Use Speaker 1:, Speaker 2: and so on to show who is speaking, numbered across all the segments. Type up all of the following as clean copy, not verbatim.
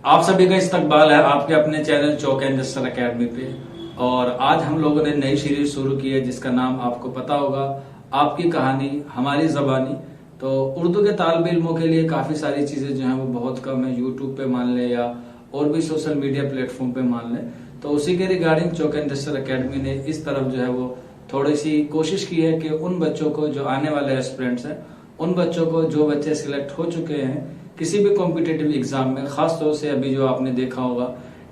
Speaker 1: आप सभी का इस्तकबाल है आपके अपने channel chalk and Juster academy पे। और आज हम लोगों ने नई सीरीज शुरू की है जिसका नाम आपको पता होगा, आपकी कहानी हमारी जबानी। तो उर्दू के तालिब इल्मों के लिए काफी सारी चीजें जो हैं वो बहुत कम है, यूट्यूब पे मान ले या और भी सोशल मीडिया प्लेटफॉर्म पे मान ले। तो उसी के regarding chalk and Juster academy ने इस तरफ जो है वो थोड़ी सी कोशिश की है कि उन बच्चों को जो आने वाले एस्पिरेंट्स हैं, उन बच्चों को जो बच्चे सिलेक्ट हो चुके हैं किसी भी कॉम्पिटेटिव एग्जाम में, खास तौर से अभी जो आपने देखा होगा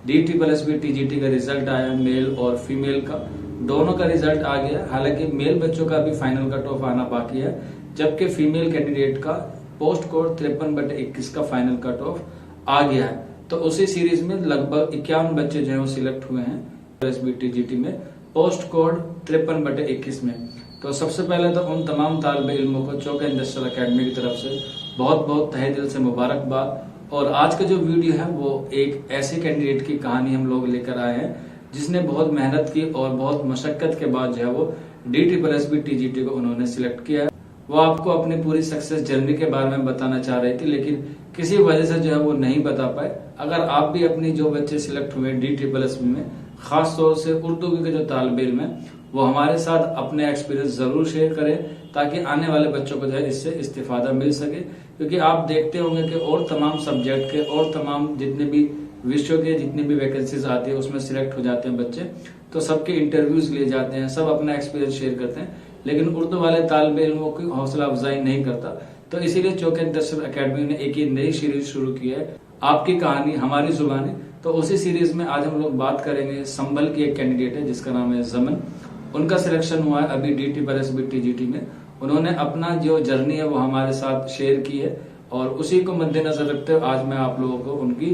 Speaker 1: DSSB TGT का रिजल्ट आया, मेल और फीमेल का दोनों का रिजल्ट आ गया। हालांकि मेल बच्चों का भी फाइनल कट ऑफ आना बाकी है, जबकि फीमेल कैंडिडेट का पोस्ट कोड 53/21 का फाइनल कट ऑफ आ गया है। तो उसी सीरीज में लगभग 51 बच्चे जो है वो सिलेक्ट हुए हैं DSSB TGT में पोस्ट कोड 53/21 में। तो सबसे पहले तो उन तमाम तालिब इल्मों को चौक एंड जस्टर अकेडमी की तरफ से बहुत बहुत तहे दिल से मुबारकबाद। और आज का जो वीडियो है वो एक ऐसे कैंडिडेट की कहानी हम लोग लेकर आए हैं जिसने बहुत मेहनत की और बहुत मशक्कत के बाद जो है वो DSSB TGT को उन्होंने सिलेक्ट किया है। वो आपको अपनी पूरी सक्सेस जर्नी के बारे में बताना चाह रही थी, लेकिन किसी वजह से जो है वो नहीं बता पाए। अगर आप भी अपनी जो बच्चे सिलेक्ट हुए DSSB में, खास तौर से उर्दू के जो तालिब इल्म है, वो हमारे साथ अपने एक्सपीरियंस जरूर शेयर करें ताकि आने वाले बच्चों को जो है इससे इस्तिफादा मिल सके। क्योंकि आप देखते होंगे कि और तमाम सब्जेक्ट के और तमाम जितने भी विषयों के जितनी भी वैकेंसीज आती है उसमें सिलेक्ट हो जाते हैं बच्चे, तो सबके इंटरव्यूज लिए जाते हैं, सब अपना एक्सपीरियंस शेयर करते हैं, लेकिन उर्दू वाले तालिब इल्मों की हौसला अफजाई नहीं करता। तो इसीलिए चौक एंड जस्टर अकेडमी ने एक नई सीरीज शुरू की है, आपकी कहानी हमारी जुबानी। तो उसी सीरीज में आज हम लोग बात करेंगे संभल की एक कैंडिडेट है जिसका नाम है जमन। उनका सिलेक्शन हुआ है अभी DSSB TGT में। उन्होंने अपना जो जर्नी है वो हमारे साथ शेयर की है और उसी को मद्देनजर रखते हुए आज मैं आप लोगों को उनकी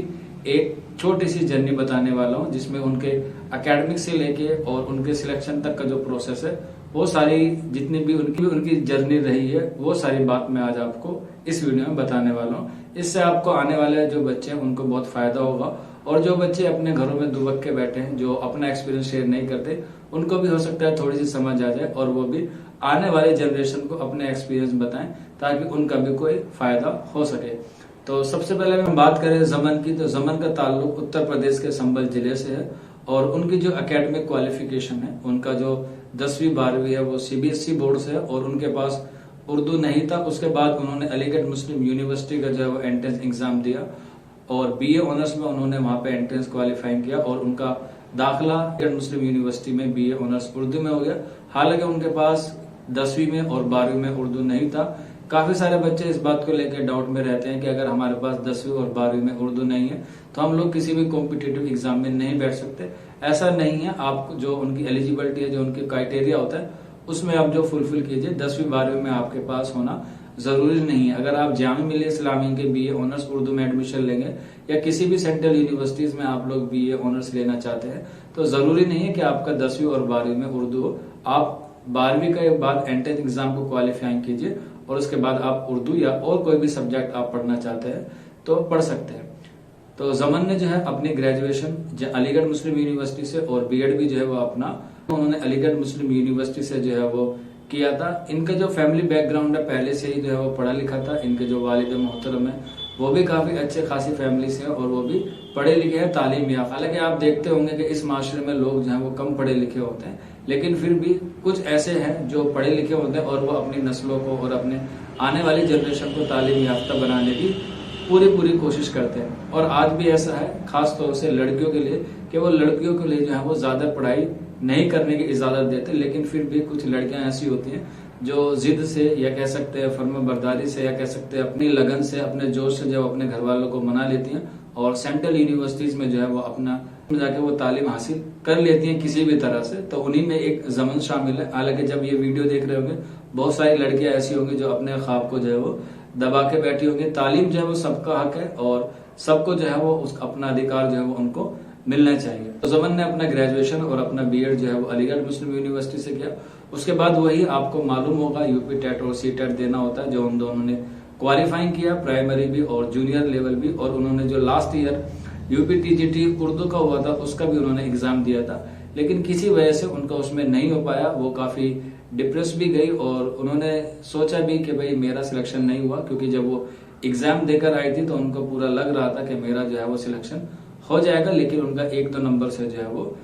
Speaker 1: एक छोटी सी जर्नी बताने वाला हूं, जिसमें उनके एकेडमिक से लेके और उनके सिलेक्शन तक का जो प्रोसेस है वो सारी जितनी भी उनकी जर्नी रही है वो सारी बात मैं आज आपको इस वीडियो में बताने वाला हूँ। इससे आपको आने वाले जो बच्चे हैं उनको बहुत फायदा होगा, और जो बच्चे अपने घरों में दुबक के बैठे हैं, जो अपना एक्सपीरियंस शेयर नहीं करते, उनको भी हो सकता है थोड़ी सी समझ आ जाए और वो भी आने वाले जनरेशन को अपने एक्सपीरियंस बताएं ताकि उनका भी कोई फायदा हो सके। तो सबसे पहले हम बात करें जमन की, तो जमन का ताल्लुक उत्तर प्रदेश के संभल जिले से है और उनकी जो एकेडमिक क्वालिफिकेशन है, उनका जो 10वीं 12वीं है वो CBSE बोर्ड से है और उनके पास उर्दू नहीं था। उसके बाद उन्होंने अलीगढ़ मुस्लिम यूनिवर्सिटी का जो है वो एंट्रेंस एग्जाम दिया और BA ऑनर्स में उन्होंने वहां पे एंट्रेंस क्वालिफाइंग किया और उनका दाखिला मुस्लिम यूनिवर्सिटी में BA ऑनर्स उर्दू में हो गया। हालांकि उनके पास 10वीं में और 12वीं में उर्दू नहीं था। काफी सारे बच्चे इस बात को लेकर डाउट में रहते हैं कि अगर हमारे पास 10वीं और 12वीं में उर्दू नहीं है तो हम लोग किसी भी कॉम्पिटेटिव एग्जाम में नहीं बैठ सकते। ऐसा नहीं है, आप जो उनकी एलिजिबिलिटी है, जो उनके क्राइटेरिया होता है उसमें आप जो फुलफिल कीजिए। 10वीं 12वीं में आपके पास होना जरूरी नहीं है। अगर आप जामिया मिल्लिया इस्लामिया के BA ऑनर्स उर्दू में एडमिशन लेंगे या किसी भी सेंट्रल यूनिवर्सिटीज में आप लोग BA ऑनर्स लेना चाहते हैं तो जरूरी नहीं है कि आपका 10वीं और 12वीं में उर्दू हो। आप 12वीं के बाद एंट्रेंस एग्जाम को क्वालिफाइंग कीजिए और उसके बाद आप उर्दू या और कोई भी सब्जेक्ट आप पढ़ना चाहते हैं तो पढ़ सकते हैं। तो जमन ने जो है अपनी ग्रेजुएशन अलीगढ़ मुस्लिम यूनिवर्सिटी से और BEd भी जो है वो अपना उन्होंने अलीगढ़ मुस्लिम यूनिवर्सिटी से जो है वो किया था। इनका जो फैमिली बैकग्राउंड है पहले से ही जो है वो पढ़ा लिखा था। इनके जो वालिद मोहतरम है वो भी काफी अच्छे खासी फैमिली से है और वो भी पढ़े लिखे हैं, तालीम याफ्ता। हालांकि आप देखते होंगे कि इस माशरे में लोग जो है वो कम पढ़े लिखे होते हैं, लेकिन फिर भी कुछ ऐसे हैं जो पढ़े लिखे होते हैं और वो अपनी नस्लों को और अपने आने वाली जनरेशन को तालीम याफ्ता बनाने की पूरी कोशिश करते हैं। और आज भी ऐसा है, खास तौर से लड़कियों के लिए, कि वो लड़कियों के लिए जो है वो ज्यादा पढ़ाई नहीं करने की इजाजत देते, लेकिन फिर भी कुछ लड़कियां ऐसी होती हैं जो जिद से या कह सकते हैं फर्माबरदारी से या कह सकते हैं अपनी लगन से, अपने जोश से जो अपने घर वालों को मना लेती हैं और सेंट्रल यूनिवर्सिटीज में जो है वो अपना जाके वो तालीम हासिल कर लेती हैं किसी भी तरह से। तो उन्हीं में एक जमन शामिल है। हालांकि जब ये वीडियो देख रहे होंगे बहुत सारी लड़कियां ऐसी होंगी जो अपने ख्वाब को जो है वो दबा के बैठी होंगी। तालीम जो है वो सबका हक है और सबको जो है वो अपना अधिकार जो है वो उनको मिलना चाहिए। तो जमन ने अपना ग्रेजुएशन और अपना BEd जो है वो अलीगढ़ मुस्लिम यूनिवर्सिटी से किया। उसके बाद वही आपको मालूम होगा UP टेट और CTET देना होता है, जो उन दोनों ने क्वालिफाइंग किया, प्राइमरी भी और जूनियर लेवल भी। और उन्होंने जो last year UP TGT Urdu का हुआ था उसका भी उन्होंने एग्जाम दिया था, लेकिन किसी वजह से उनका उसमें नहीं हो पाया। वो काफी डिप्रेस भी गई और उन्होंने सोचा भी कि भाई मेरा सिलेक्शन नहीं हुआ, क्योंकि जब वो एग्जाम देकर आई थी तो उनको पूरा लग रहा था कि मेरा जो है वो सिलेक्शन हो जाएगा, लेकिन उनका 1-2 नंबर से जो है वो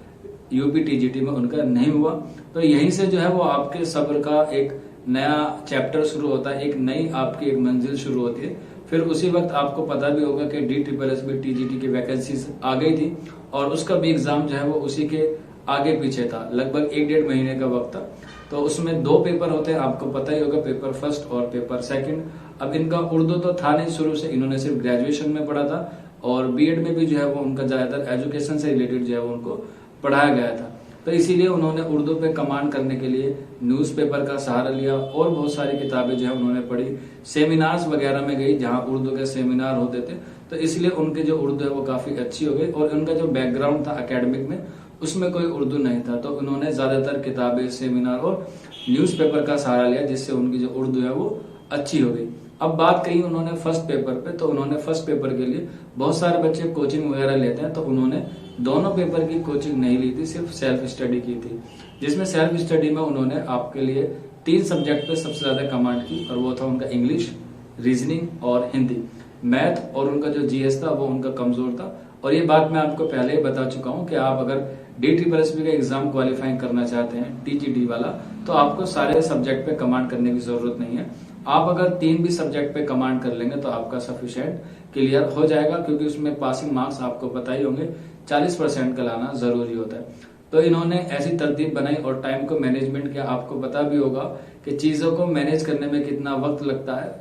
Speaker 1: यूपी टीजीटी में उनका नहीं हुआ। तो यहीं से जो है वो आपके सब्र का एक नया चैप्टर शुरू होता है, एक नई आपकी एक मंजिल शुरू होती है। फिर उसी वक्त आपको पता भी होगा कि DSSB टीजीटी की वैकेंसीज आ गई थी और उसका भी एग्जाम जो है वो उसी के आगे पीछे था, लगभग 1-1.5 महीने का वक्त था। तो उसमें 2 पेपर होते हैं, आपको पता ही होगा, पेपर फर्स्ट और पेपर सेकंड। अब इनका उर्दू तो था नहीं शुरू से, इन्होंने सिर्फ ग्रेजुएशन में पढ़ा था और बीएड में भी जो है वो उनका ज्यादातर एजुकेशन से रिलेटेड जो है वो उनको पढ़ाया गया था। तो इसीलिए उन्होंने उर्दू पे कमांड करने के लिए न्यूज़पेपर का सहारा लिया और बहुत सारी किताबें जो है उन्होंने पढ़ी, सेमिनार्स वगैरह में गई जहां उर्दू के सेमिनार होते थे। तो इसलिए उनकी जो उर्दू है वो काफी अच्छी हो गई और उनका जो बैकग्राउंड था एकेडमिक में उसमें कोई उर्दू नहीं था, तो उन्होंने ज्यादातर किताबें, सेमिनार और न्यूज़पेपर का सहारा लिया, जिससे उनकी जो उर्दू है वो अच्छी हो गई। अब बात कही उन्होंने फर्स्ट पेपर पे, तो उन्होंने फर्स्ट पेपर के लिए बहुत सारे बच्चे कोचिंग वगैरह लेते हैं, तो उन्होंने दोनों पेपर की कोचिंग नहीं ली थी, सिर्फ सेल्फ स्टडी की थी, जिसमें सेल्फ स्टडी में उन्होंने आपके लिए 3 सब्जेक्ट पे सबसे ज्यादा कमांड की और वो था उनका इंग्लिश, रीजनिंग और हिंदी। मैथ और उनका जो जीएस था वो उनका कमजोर था। और ये बात मैं आपको पहले ही बता चुका हूँ कि आप अगर DSSB का एग्जाम क्वालिफाई करना चाहते हैं टीजीटी वाला, तो आपको सारे सब्जेक्ट पे कमांड करने की जरूरत नहीं है। आप अगर 3 भी सब्जेक्ट पे कमांड कर लेंगे तो आपका सफिशिएंट क्लियर हो जाएगा, क्योंकि उसमें पासिंग मार्क्स आपको पता ही होंगे 40% का लाना जरूरी होता है। तो इन्होंने ऐसी तरतीब बनाई और टाइम को मैनेजमेंट किया। आपको पता भी होगा कि चीजों को मैनेज करने में कितना वक्त लगता है,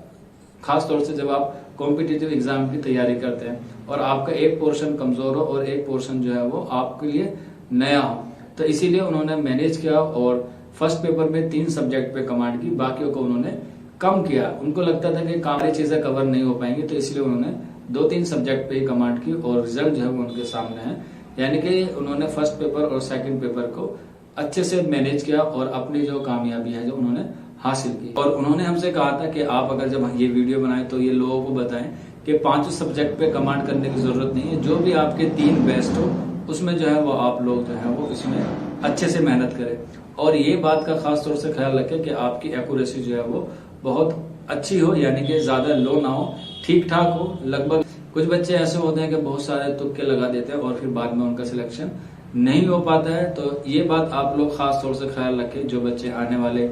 Speaker 1: खास तौर से जब आप कॉम्पिटिटिव एग्जाम की तैयारी करते हैं और आपका एक पोर्शन कमजोर हो और एक पोर्शन जो है वो आपके लिए नया हो। तो इसीलिए उन्होंने मैनेज किया और फर्स्ट पेपर में 3 सब्जेक्ट पे कमांड की, बाकियों को उन्होंने कम किया। उनको लगता था कि सारी चीजें कवर नहीं हो पाएंगी, तो इसलिए उन्होंने 2-3 सब्जेक्ट पे ही कमांड की और रिजल्ट जो है वो उनके सामने है। यानी कि उन्होंने फर्स्ट पेपर और सेकंड पेपर को अच्छे से मैनेज किया और अपनी जो कामयाबी है जो उन्होंने हासिल की। और उन्होंने हमसे कहा था कि आप अगर जब ये वीडियो बनाएं तो ये लोगों को बताएं कि 5 सब्जेक्ट पे कमांड करने की जरूरत नहीं है, जो भी आपके 3 बेस्ट हो उसमें जो है वो आप लोग जो है वो इसमें अच्छे से मेहनत करें। और ये बात का खास तौर से ख्याल रखें कि आपकी एक्यूरेसी जो है वो बहुत अच्छी हो, यानी कि ज्यादा लो ना हो, ठीक ठाक हो। लगभग कुछ बच्चे ऐसे होते हैं कि बहुत सारे तुक्के लगा देते हैं और फिर बाद में उनका सिलेक्शन नहीं हो पाता है। तो ये बात आप लोग खास तौर से ख्याल रखें, जो बच्चे आने वाले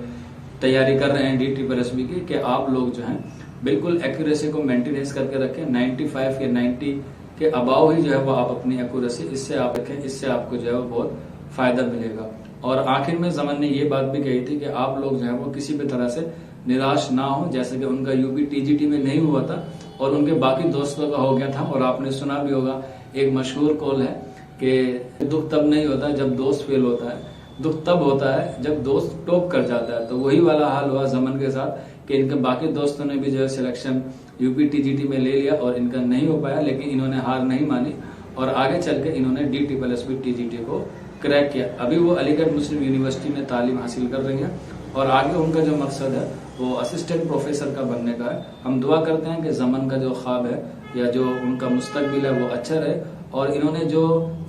Speaker 1: तैयारी कर रहे हैं DSSB की, कि आप लोग जो हैं बिल्कुल एक्यूरेसी को मेंटेनेंस करके रखें। 95 या 90 के अबाव ही जो है वो आप अपनी एक्यूरेसी इससे आप रखें, इससे आपको जो है वो बहुत फायदा मिलेगा। और आखिर में जमन ने ये बात भी कही थी कि आप लोग जो है वो किसी भी तरह से निराश ना हो, जैसे कि उनका यूपी टीजीटी में नहीं हुआ था और उनके बाकी दोस्तों का हो गया था। और आपने सुना भी होगा, एक मशहूर कॉल है कि दुख तब नहीं होता जब दोस्त फेल होता है, दुख तब होता है जब दोस्त टॉप कर जाता है। तो वही वाला हाल हुआ जमन के साथ कि इनके बाकी दोस्तों ने भी जो है सिलेक्शन यूपी टीजीटी में ले लिया और इनका नहीं हो पाया, लेकिन इन्होंने हार नहीं मानी और आगे चल के इन्होंने DSSB टीजीटी को क्रैक किया। अभी वो अलीगढ़ मुस्लिम यूनिवर्सिटी में तालीम हासिल कर रही हैं और आगे उनका जो मकसद है वो असिस्टेंट प्रोफेसर का बनने का है। हम दुआ करते हैं कि जमन का जो ख्वाब है या जो उनका मुस्तकबिल है वो अच्छा रहे और इन्होंने जो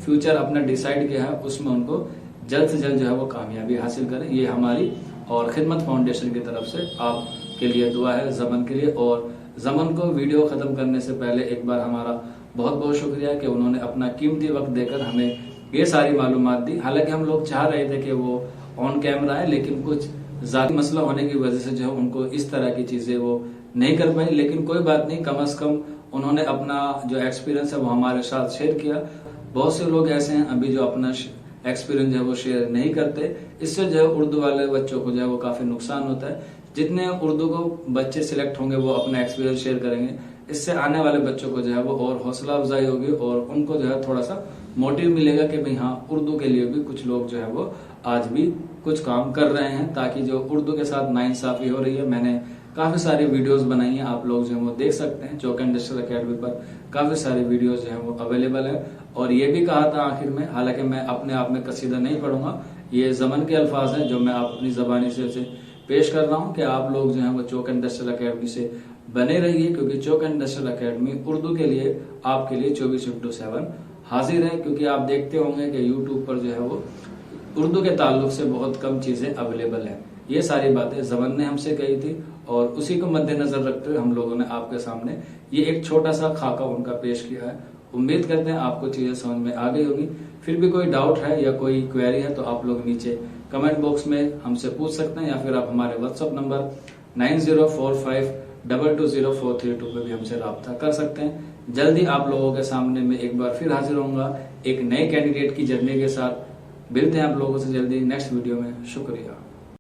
Speaker 1: फ्यूचर अपना डिसाइड किया है उसमें उनको जल्द से जल्द जो है वो कामयाबी हासिल करें। ये हमारी और खिदमत फाउंडेशन की तरफ से आपके लिए दुआ है जमन के लिए। और जमन को वीडियो खत्म करने से पहले एक बार हमारा बहुत बहुत शुक्रिया कि उन्होंने अपना कीमती वक्त देकर हमें ये सारी मालूमात दी। हालांकि हम लोग चाह रहे थे कि वो ऑन कैमरा है, लेकिन कुछ जाती मसला होने की वजह से जो है उनको इस तरह की चीजें वो नहीं कर पाई, लेकिन कोई बात नहीं, कम से कम उन्होंने अपना जो एक्सपीरियंस है वो हमारे साथ शेयर किया। बहुत से लोग ऐसे हैं अभी जो अपना एक्सपीरियंस जो है वो शेयर नहीं करते, इससे जो है उर्दू वाले बच्चों को जो है वो काफी नुकसान होता है। जितने उर्दू को बच्चे सिलेक्ट होंगे वो अपना एक्सपीरियंस शेयर करेंगे, इससे आने वाले बच्चों को जो है वो और हौसला अफजाई होगी और उनको जो है थोड़ा सा मोटिव मिलेगा कि भाई हाँ, उर्दू के लिए भी कुछ लोग जो है वो आज भी कुछ काम कर रहे हैं, ताकि जो उर्दू के साथ नाइंसाफी हो रही है। मैंने काफी सारी वीडियोस बनाई हैं, आप लोग जो है वो देख सकते हैं। चौक इंडस्ट्रियल एकेडमी पर काफी सारी वीडियोस जो है वो अवेलेबल है। और ये भी कहा था आखिर में, हालांकि मैं अपने आप में कसीदा नहीं पढ़ूंगा, ये जमन के अल्फाज हैं जो मैं अपनी जबानी से उसे पेश कर रहा हूँ कि आप लोग जो है वो चौक इंडस्ट्रियल एकेडमी से बने रहिए, क्योंकि चौक इंडस्ट्रियल एकेडमी उर्दू के लिए आपके लिए 24/7 हाजिर है। क्योंकि आप देखते होंगे कि यूट्यूब पर जो है वो उर्दू के ताल्लुक से बहुत कम चीजें अवेलेबल है। ये सारी बातें जमन ने हमसे कही थी और उसी को मद्देनजर रखते हुए हम लोगों ने आपके सामने ये एक छोटा सा खाका उनका पेश किया है। उम्मीद करते हैं आपको चीजें समझ में आ गई होगी। फिर भी कोई डाउट है या कोई क्वेरी है तो आप लोग नीचे कमेंट बॉक्स में हमसे पूछ सकते हैं, या फिर आप हमारे व्हाट्सएप नंबर 9045220432 पे भी हमसे रब्ता कर सकते हैं। जल्दी आप लोगों के सामने में एक बार फिर हाजिर होऊंगा एक नए कैंडिडेट की जर्नी के साथ। मिलते हैं आप लोगों से जल्दी नेक्स्ट वीडियो में। शुक्रिया।